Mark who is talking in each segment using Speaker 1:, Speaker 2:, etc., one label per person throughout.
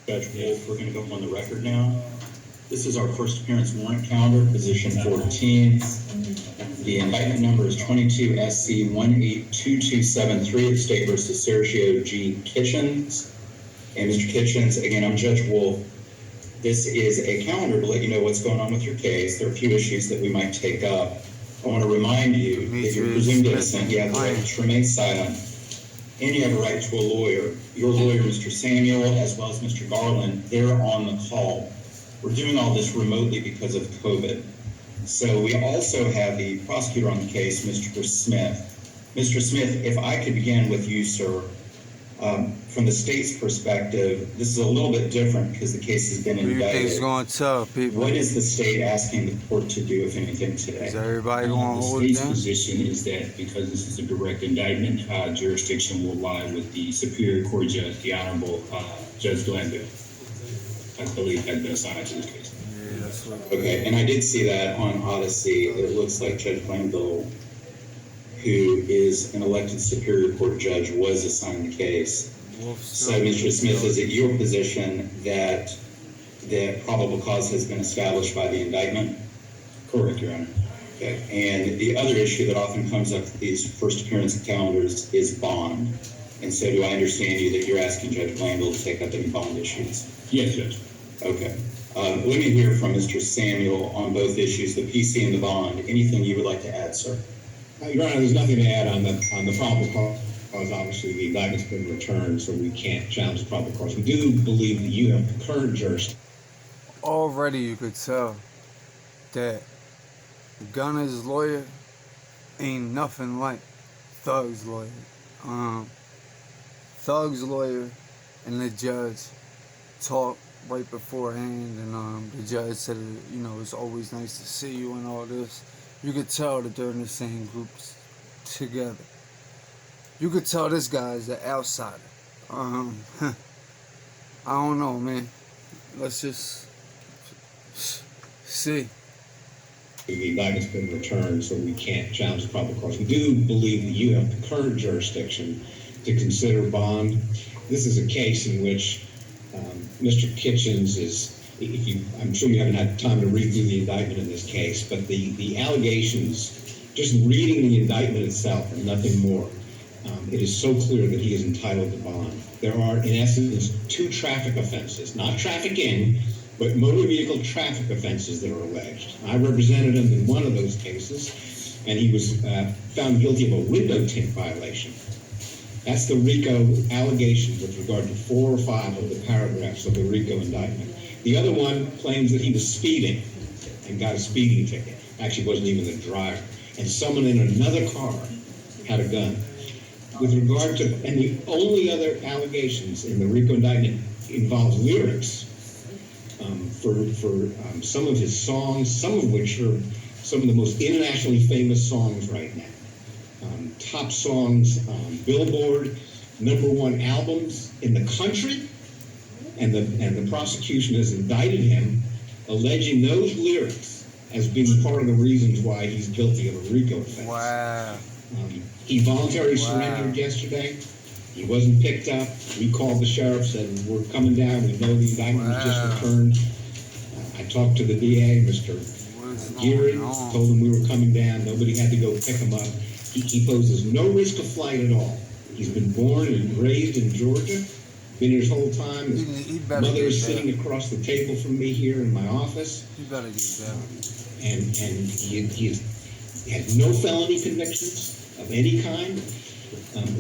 Speaker 1: Judge Wolf, we're going to go on the record now. This is our first appearance warrant calendar, position 14. The indictment number is 22 SC 182273, the State versus Sergio G. Kitchens. And Mr. Kitchens, again, I'm Judge Wolf. This is a calendar to let you know what's going on with your case. There are a few issues that we might take up. I want to remind you that you're presumed innocent. You have the right to remain silent. And you have a right to a lawyer. Your lawyer, Mr. Samuel, as well as Mr. Garland, they're on the call. We're doing all this remotely because of COVID. So we also have the prosecutor on the case, Mr. Smith. Mr. Smith, if I could begin with you, sir. From the state's perspective, this is a little bit different because the case has been indicted.
Speaker 2: What do you think's going to tell people?
Speaker 1: What is the state asking the court to do, if anything, today?
Speaker 2: Is everybody going to hold it
Speaker 3: The state's
Speaker 2: down?
Speaker 3: position is that because this is a direct indictment, jurisdiction will lie with the Superior Court Judge, the Honorable Judge Glanville. I believe has been assigned to this case.
Speaker 2: Yeah, that's what.
Speaker 1: Okay, and I did see that on Odyssey. It looks like Judge Glanville, who is an elected Superior Court judge, was assigned the case. So, Mr. Smith, is it your position that probable cause has been established by the indictment?
Speaker 3: Correct, Your Honor.
Speaker 1: Okay. And the other issue that often comes up with these first appearance calendars is bond. And so do I understand you that you're asking Judge Glanville to take up any bond issues?
Speaker 3: Yes, Judge.
Speaker 1: Okay. Let me hear from Mr. Samuel on both issues, the PC and the bond. Anything you would like to add, sir?
Speaker 4: Your Honor, there's nothing to add on the probable cause. Obviously, the indictment's been returned, so we can't challenge the probable cause. We do believe that you have concurrent jurisdiction.
Speaker 2: Already you could tell that Gunna's lawyer ain't nothing like Thug's lawyer. Thug's lawyer and the judge talked right beforehand, and the judge said, you know, it's always nice to see you and all this. You could tell that they're in the same groups together. You could tell this guy is the outsider. I don't know, man. Let's just see.
Speaker 4: The indictment's been returned, so we can't challenge the probable cause. We do believe that you have concurrent jurisdiction to consider bond. This is a case in which Mr. Kitchens is, I'm sure you haven't had time to read through the indictment in this case, but the allegations, just reading the indictment itself and nothing more, it is so clear that he is entitled to bond. There are, in essence, 2 traffic offenses, not trafficking, but motor vehicle traffic offenses that are alleged. I represented him in one of those cases, and he was found guilty of a window tint violation. That's the Rico allegation with regard to 4 or 5 of the paragraphs of the Rico indictment. The other one claims that he was speeding and got a speeding ticket. Actually wasn't even the driver. And someone in another car had a gun. With regard to, and the only other allegations in the Rico indictment involves lyrics for some of his songs, some of which are some of the most internationally famous songs right now. Top songs on Billboard, #1 albums in the country, and the prosecution has indicted him, alleging those lyrics as being part of the reasons why he's guilty of a Rico offense.
Speaker 2: Wow.
Speaker 4: He voluntarily surrendered yesterday. He wasn't picked up. We called the sheriff, said, we're coming down. We know the indictment was just returned. I talked to the DA, Mr. Geary, told him we were coming down. Nobody had to go pick him up. He poses no risk of flight at all. He's been born and raised in Georgia, been here his whole time. His mother is sitting across the table from me here in my office.
Speaker 2: He better get that.
Speaker 4: And he has no felony convictions of any kind.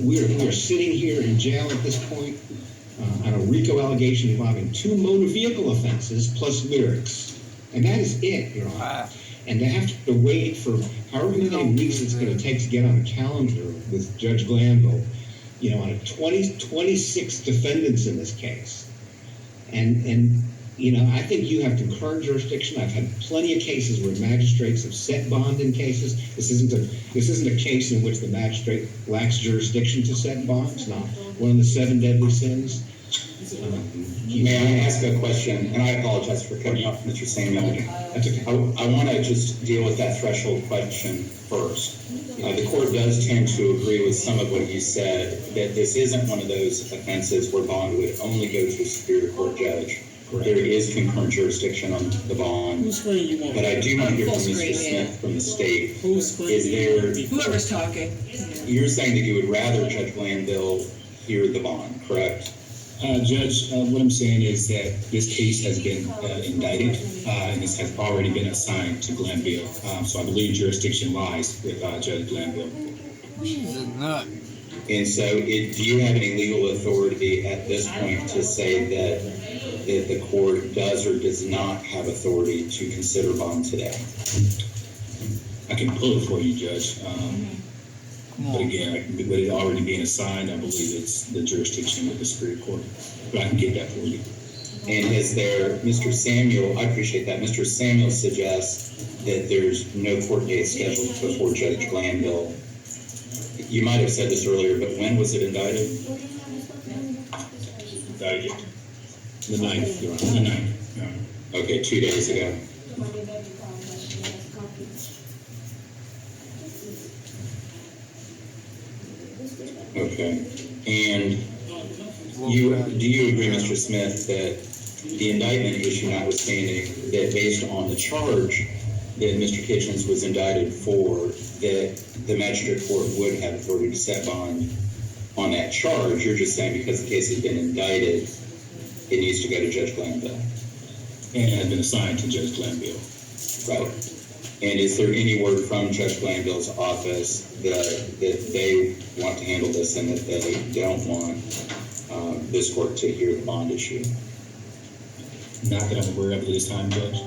Speaker 4: We are sitting here in jail at this point on a Rico allegation involving 2 motor vehicle offenses plus lyrics. And that is it, Your Honor.
Speaker 2: Wow.
Speaker 4: And to have to wait for however many weeks it's going to take to get on the calendar with Judge Glanville, you know, on 26 defendants in this case. And you know, I think you have concurrent jurisdiction. I've had plenty of cases where magistrates have set bond in cases. This isn't a case in which the magistrate lacks jurisdiction to set bond. It's not one of the 7 deadly sins.
Speaker 1: May I ask a question? And I apologize for cutting off Mr. Samuel.
Speaker 4: That's okay.
Speaker 1: I want to just deal with that threshold question first. The court does tend to agree with some of what you said, that this isn't one of those offenses where bond would only go to a superior court judge. There is concurrent jurisdiction on the bond.
Speaker 5: Whose screen you want?
Speaker 1: But I do want to hear from
Speaker 6: Full
Speaker 1: Mr.
Speaker 6: screen,
Speaker 1: Smith from the state.
Speaker 5: Whose screen?
Speaker 1: Is there,
Speaker 6: Whoever's talking.
Speaker 1: you're saying that you would rather Judge Glanville hear the bond, correct?
Speaker 3: Judge, what I'm saying is that this case has been indicted, and this has already been assigned to Glanville. So I believe jurisdiction lies with Judge Glanville.
Speaker 2: She's a nut.
Speaker 1: And so, do you have any legal authority at this point to say that the court does or does not have authority to consider bond today?
Speaker 3: I can pull it for you, Judge.
Speaker 2: Come
Speaker 3: But
Speaker 2: on.
Speaker 3: again, with it already being assigned, I believe it's the jurisdiction of the Superior Court. But I can get that for you.
Speaker 1: And is there, Mr. Samuel, I appreciate that, Mr. Samuel suggests that there's no court date scheduled before Judge Glanville. You might have said this earlier, but when was it indicted?
Speaker 3: Indicted. The 9th, Your Honor. The 9th. Yeah.
Speaker 1: Okay, 2 days ago. Okay, and do you agree, Mr. Smith, that the indictment issue notwithstanding, that based on the charge that Mr. Kitchens was indicted for, that the magistrate court would have authority to set bond on that charge? You're just saying because the case has been indicted, it needs to go to Judge Glanville.
Speaker 3: And it has been assigned to Judge Glanville.
Speaker 1: Right. And is there any word from Judge Glanville's office that they want to handle this and that they don't want this court to hear the bond issue?
Speaker 3: Not that I'm aware of at this time, Judge.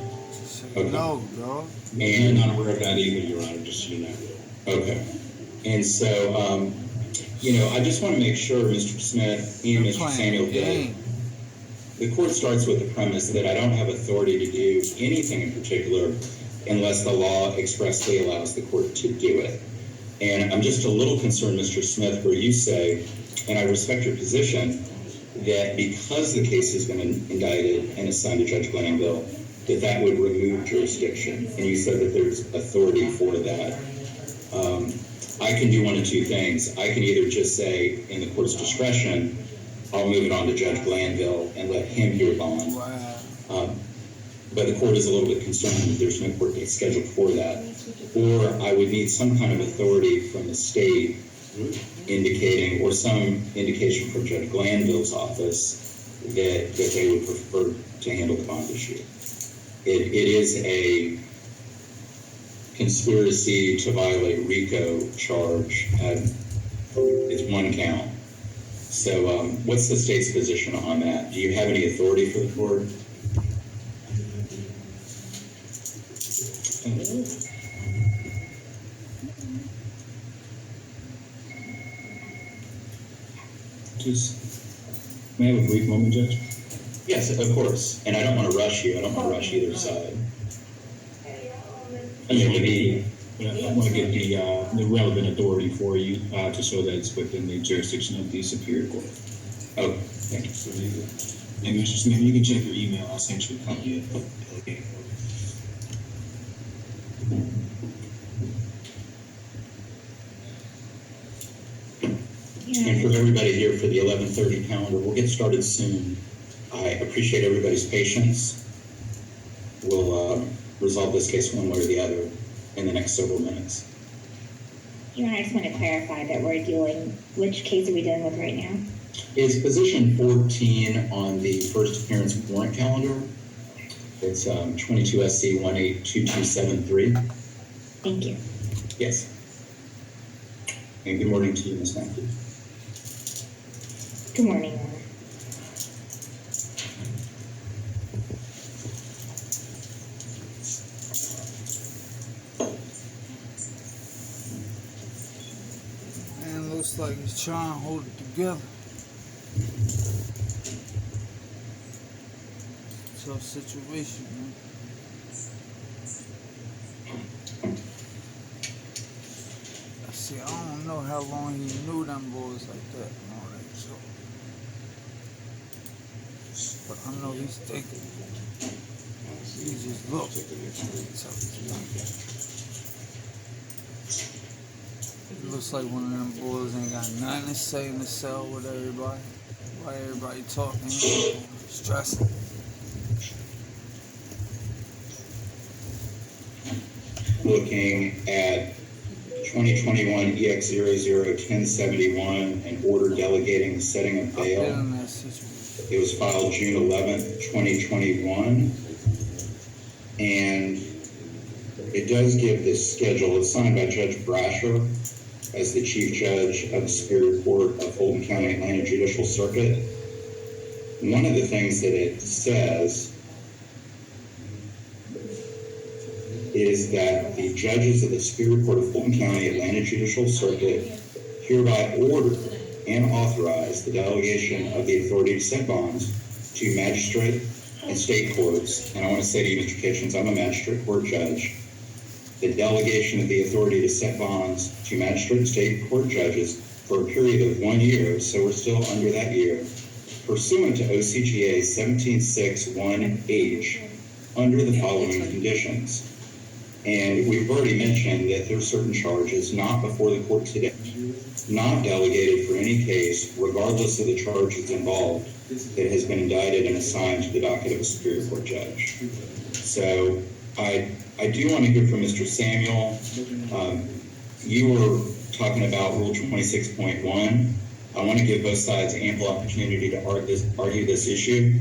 Speaker 1: Okay.
Speaker 2: No, dog.
Speaker 1: And
Speaker 4: I'm not aware of that either, Your Honor, just so you know.
Speaker 1: okay. And so, I just want to make sure, Mr. Smith and
Speaker 2: You're
Speaker 1: Mr.
Speaker 2: playing
Speaker 1: Samuel,
Speaker 2: a game.
Speaker 1: the court starts with the premise that I don't have authority to do anything in particular unless the law expressly allows the court to do it. And I'm just a little concerned, Mr. Smith, where you say, and I respect your position, that because the case has been indicted and assigned to Judge Glanville, that would remove jurisdiction. And you said that there's authority for that. I can do one of two things. I can either just say, in the court's discretion, I'll move it on to Judge Glanville and let him hear bond.
Speaker 2: Wow.
Speaker 1: But the court is a little bit concerned that there's no court date scheduled for that. Or I would need some kind of authority from the state indicating, or some indication from Judge Glanville's office that they would prefer to handle the bond issue. It is a conspiracy to violate Rico charge. It's one count. So what's the state's position on that? Do you have any authority for the court?
Speaker 3: Just, may I have a brief moment, Judge?
Speaker 1: Yes, of course. And I don't want to rush you. I don't want to rush either side.
Speaker 3: I want to get the relevant authority for you to show that it's within the jurisdiction of the Superior Court.
Speaker 1: Oh, thank you.
Speaker 3: And Mr. Smith, you can check your email. I sent you a copy of it. Okay.
Speaker 1: And for everybody here for the 11:30 calendar, we'll get started soon. I appreciate everybody's patience. We'll resolve this case one way or the other in the next several minutes.
Speaker 7: Your Honor, I just want to clarify that which case are we dealing with right now?
Speaker 1: It's position 14 on the first appearance warrant calendar. It's 22 SC 182273.
Speaker 7: Thank you.
Speaker 1: Yes. And good morning to you, Ms. Matthews.
Speaker 7: Good morning, Your Honor.
Speaker 2: Man, looks like he's trying to hold it together. Tough situation, man. See, I don't know how long he knew them boys like that and all that, so. but I know he's thinking. He just look. It looks like one of them boys ain't got nothing to say in the cell with everybody. Why everybody talking, stressing.
Speaker 1: Looking at 2021 EX001071, an order delegating the setting of bail. It was filed June 11th, 2021, and it does give this schedule. It's signed by Judge Brasher as the Chief Judge of the Superior Court of Fulton County Atlanta Judicial Circuit. One of the things that it says is that the judges of the Superior Court of Fulton County Atlanta Judicial Circuit hereby order and authorize the delegation of the authority to set bonds to magistrate and state courts. And I want to say to you, Mr. Kitchens, I'm a magistrate court judge. The delegation of the authority to set bonds to magistrate and state court judges for a period of 1 year, so we're still under that year, pursuant to OCGA 176(1)H, under the following conditions. And we've already mentioned that there are certain charges not before the court today, not delegated for any case, regardless of the charges involved, that has been indicted and assigned to the docket of a Superior Court judge. So I do want to hear from Mr. Samuel. You were talking about Rule 26.1. I want to give both sides ample opportunity to argue this issue.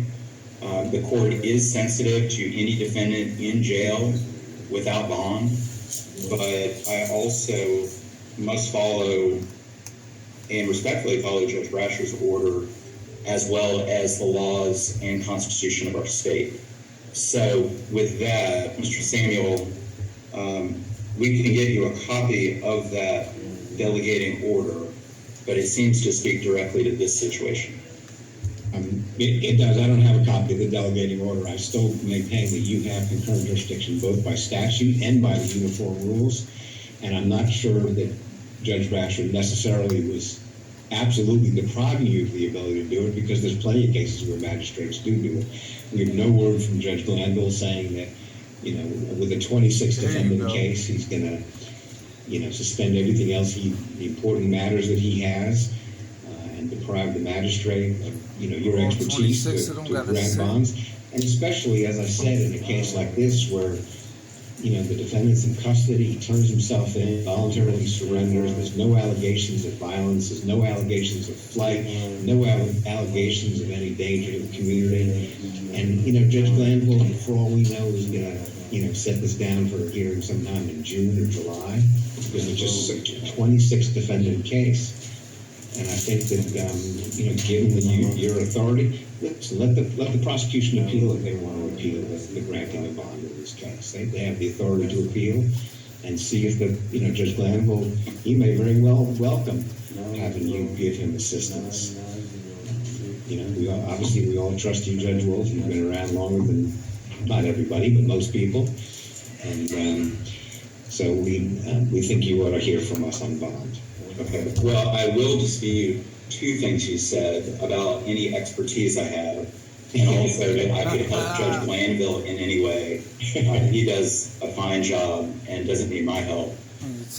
Speaker 1: The court is sensitive to any defendant in jail without bond, but I also must follow and respectfully follow Judge Brasher's order, as well as the laws and constitution of our state. So with that, Mr. Samuel, we can get you a copy of that delegating order, but it seems to speak directly to this situation.
Speaker 4: It does. I don't have a copy of the delegating order. I still maintain that you have concurrent jurisdiction both by statute and by the uniform rules, and I'm not sure that Judge Brasher necessarily was absolutely depriving you of the ability to do it, because there's plenty of cases where magistrates do it. We have no word from Judge Glanville saying that, you know, with a 26 defendant case, he's going to, you know, suspend everything else, the important matters that he has, and deprive the magistrate of, you know, your expertise to grant bonds. And especially, as I said, in a case like this where, you know, the defendant's in custody, he turns himself in, voluntarily surrenders, there's no allegations of violence, there's no allegations of flight, no allegations of any danger to the community. And, you know, Judge Glanville, for all we know, is going to, you know, set this down for a hearing sometime in June or July, because it's just a 26 defendant case. And I think that, you know, given your authority, let the prosecution appeal if they want to appeal the granting of bond in this case. They have the authority to appeal, and see if you know, Judge Glanville, he may very well welcome having you give him assistance. You know, we all trust you, Judge Wolf. You've been around longer than, not everybody, but most people. And so we think you ought to hear from us on bond.
Speaker 1: Okay. Well, I will dispute two things you said about any expertise I have, and also that I could help Judge Glanville in any way. He does a fine job and doesn't need my help.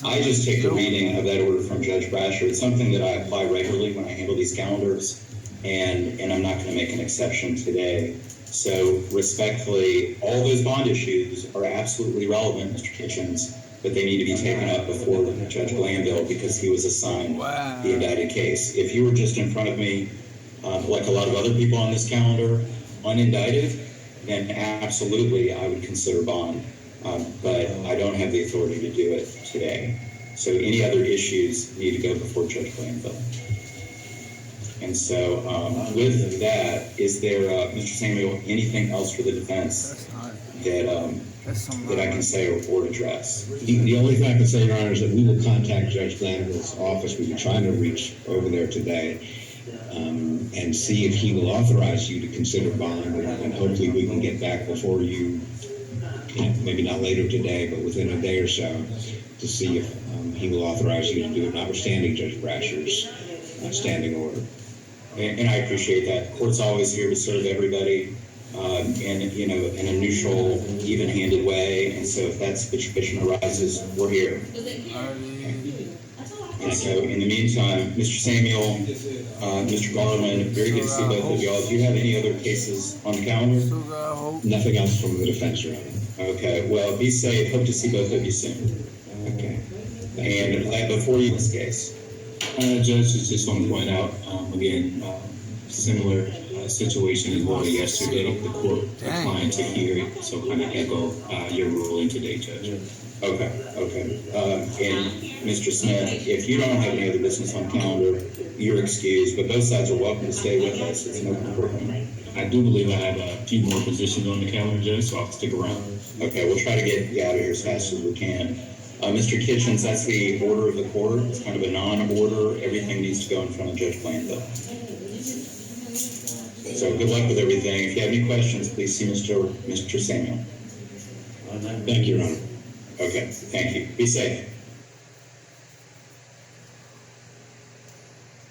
Speaker 1: I just take the reading of that order from Judge Brasher. It's something that I apply regularly when I handle these calendars, and I'm not going to make an exception today. So respectfully, all those bond issues are absolutely relevant, Mr. Kitchens, but they need to be taken up before Judge Glanville, because he was assigned the indicted case. If you were just in front of me, like a lot of other people on this calendar, unindicted, then absolutely I would consider bond. But I don't have the authority to do it today. So any other issues need to go before Judge Glanville. And so with that, is there, Mr. Samuel, anything else for the defense that I can say or address?
Speaker 4: The only thing I can say, Your Honor, is that we will contact Judge Glanville's office. We've been trying to reach over there today, and see if he will authorize you to consider bond, and hopefully we can get back before you, maybe not later today, but within a day or so, to see if he will authorize you to do it, notwithstanding Judge Brasher's standing order.
Speaker 1: And I appreciate that. Court's always here to serve everybody, in, you know, in a neutral, even-handed way. And so if that situation arises, we're here. And so in the meantime, Mr. Samuel, Mr. Garland, very good to see both of y'all. Do you have any other cases on the calendar?
Speaker 2: Still got hope.
Speaker 4: Nothing else from the defense, Your Honor.
Speaker 1: Okay, well, be safe. Hope to see both of you soon.
Speaker 4: Okay.
Speaker 1: And before you, this case.
Speaker 3: Judge, just want to point out, again, similar situation as well yesterday. The court declined to hear it, so kind of echo your ruling today, Judge.
Speaker 1: Okay. And Mr. Smith, if you don't have any other business on calendar, you're excused, but both sides are welcome to stay with us. It's no problem.
Speaker 3: I do believe I have a few more positions on the calendar, Judge, so I'll stick around.
Speaker 1: Okay, we'll try to get you out of here as fast as we can. Mr. Kitchens, that's the order of the court. It's kind of a non-order. Everything needs to go in front of Judge Blanco. So good luck with everything. If you have any questions, please see Mr. Samuel.
Speaker 4: Thank you, Your Honor.
Speaker 1: Okay, thank you. Be safe.